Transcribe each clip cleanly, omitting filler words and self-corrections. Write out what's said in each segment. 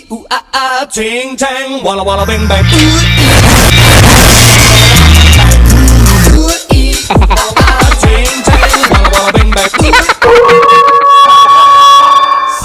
ooh ah ah, ting tang, walla walla bang bang. Ooh ee, walla walla, ting tang, walla walla bang bang.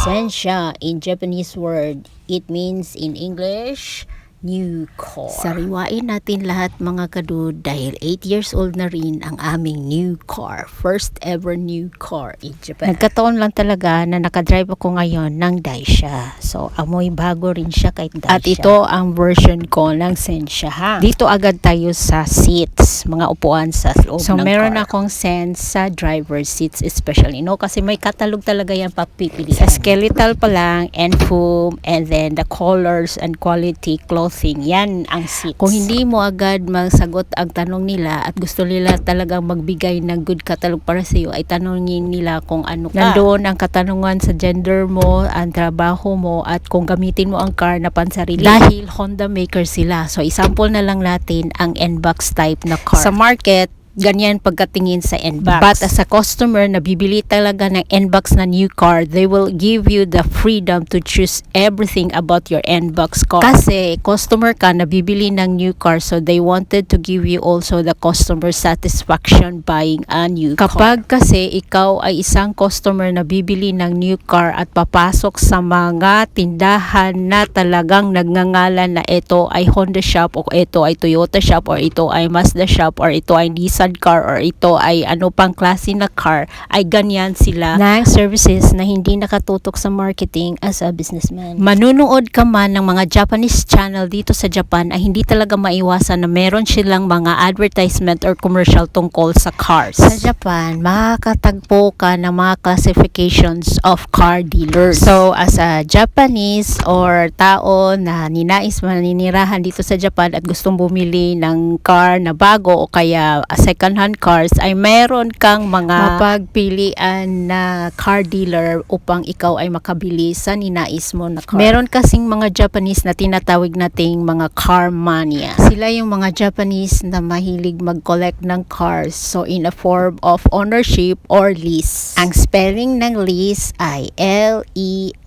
Sensha in Japanese word, it means in English, new car. Sariwain natin lahat mga kadud dahil 8 years old na rin ang aming new car. First ever new car in Japan. Nagkataon lang talaga na nakadrive ako ngayon ng Daisha. So, amoy bago rin siya kahit Daisha. At ito ang version ko ng Sensha ha. Dito agad tayo sa seats, mga upuan sa loob ng car. So, meron akong sense sa driver seats especially, no? Kasi may katalog talaga yan papipili. Sa skeletal pa lang, and foam, and then the colors and quality clothing. Yan ang seats. Kung hindi mo agad magsagot ang tanong nila at gusto nila talagang magbigay ng good catalog para sa iyo, ay tanongin nila kung ano ka. Nandoon ang katanungan sa gender mo, ang trabaho mo, at kung gamitin mo ang car na pansarili. Dahil Honda maker sila. So, example na lang natin ang N-box type na car. Sa market, ganyan pagkatingin sa N-box. But as a customer na bibili talaga ng N-box na new car, they will give you the freedom to choose everything about your N-box car. Kasi customer ka na bibili ng new car, so they wanted to give you also the customer satisfaction buying a new car. Kapag kasi ikaw ay isang customer na bibili ng new car at papasok sa mga tindahan na talagang nagngangalan na ito ay Honda shop, o ito ay Toyota shop, or ito ay Mazda shop, or ito ay Nissan car, or ito ay ano pang klase na car, ay ganyan sila ng services na hindi nakatutok sa marketing as a businessman. Manunood ka man ng mga Japanese channel dito sa Japan, ay hindi talaga maiwasan na meron silang mga advertisement or commercial tungkol sa cars. Sa Japan, makakatagpo ka ng mga classifications of car dealers. So, as a Japanese or tao na ninais maninirahan dito sa Japan at gustong bumili ng car na bago o kaya second-hand cars, ay meron kang mga mapagpilian na car dealer upang ikaw ay makabili sa ninais mo na car. Meron kasing mga Japanese na tinatawag nating mga car mania. Sila yung mga Japanese na mahilig mag-collect ng cars, so in a form of ownership or lease. Ang spelling ng lease ay L-E-A-S-E.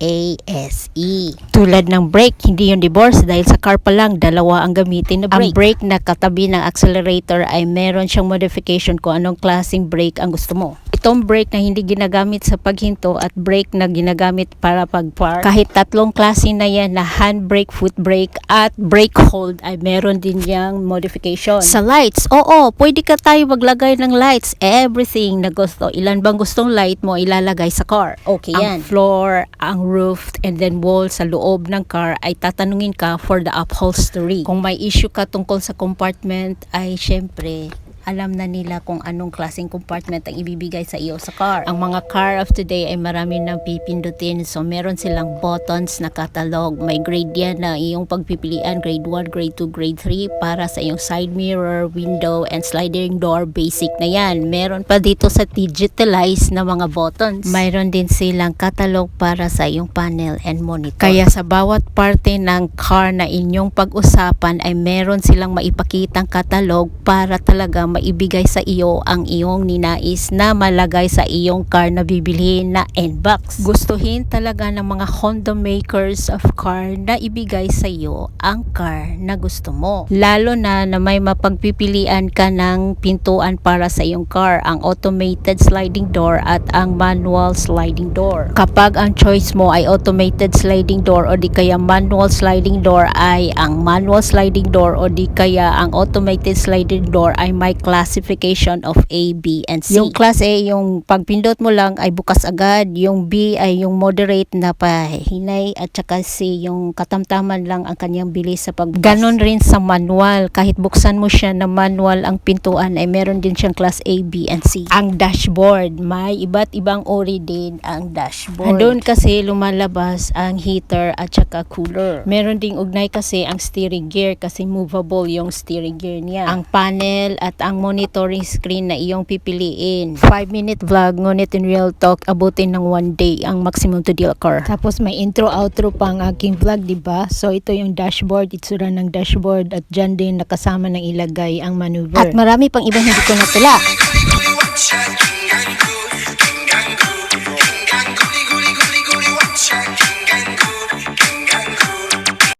Tulad ng brake, hindi yung divorce dahil sa car pa lang, dalawa ang gamitin na brake. Ang brake na katabi ng accelerator ay meron siyang modification kung anong klaseng brake ang gusto mo. Itong brake na hindi ginagamit sa paghinto at brake na ginagamit para pag-park, kahit tatlong klase na yan na handbrake, foot brake, at brake hold, ay meron din yang modification. Sa lights, oo, pwede ka tayo maglagay ng lights, everything na gusto. Ilan bang gustong light mo ilalagay sa car? Okay yan. Ang floor, ang roof, and then wall sa loob ng car ay tatanungin ka for the upholstery. Kung may issue ka tungkol sa compartment, ay syempre alam na nila kung anong klaseng compartment ang ibibigay sa iyo sa car. Ang mga car of today ay marami nang pipindutin. So, meron silang buttons na catalog. May grade yan na iyong pagpipilian. Grade 1, grade 2, grade 3 para sa iyong side mirror, window, and sliding door. Basic na yan. Meron pa dito sa digitalized na mga buttons. Mayroon din silang catalog para sa iyong panel and monitor. Kaya sa bawat parte ng car na inyong pag-usapan ay meron silang maipakitang catalog para talaga maibigay sa iyo ang iyong ninais na malagay sa iyong car na bibilhin na N-box. Gustuhin talaga ng mga Honda makers of car na ibigay sa iyo ang car na gusto mo. Lalo na may mapagpipilian ka ng pintuan para sa iyong car, ang automated sliding door at ang manual sliding door. Kapag ang choice mo ay automated sliding door o di kaya manual sliding door, ay ang manual sliding door o di kaya ang automated sliding door ay may classification of A, B, and C. Yung class A, yung pagpindot mo lang ay bukas agad. Yung B ay yung moderate na pahinay, at saka C, yung katamtaman lang ang kanyang bilis sa pagbukas. Ganon rin sa manual. Kahit buksan mo siya na manual ang pintuan, ay meron din siyang class A, B, and C. Ang dashboard, may iba't ibang uri din ang dashboard. Doon kasi lumalabas ang heater at saka cooler. Meron ding ugnay kasi ang steering gear kasi movable yung steering gear niya. Ang panel at ang monitoring screen na iyong pipiliin. 5-minute vlog, ngunit in real talk, abutin ng 1 day ang maximum to deal car. Tapos may intro, outro pa ang aking vlog, diba? So ito yung dashboard, itsura ng dashboard, at dyan din nakasama ng ilagay ang maneuver. At marami pang ibang hindi ko natula.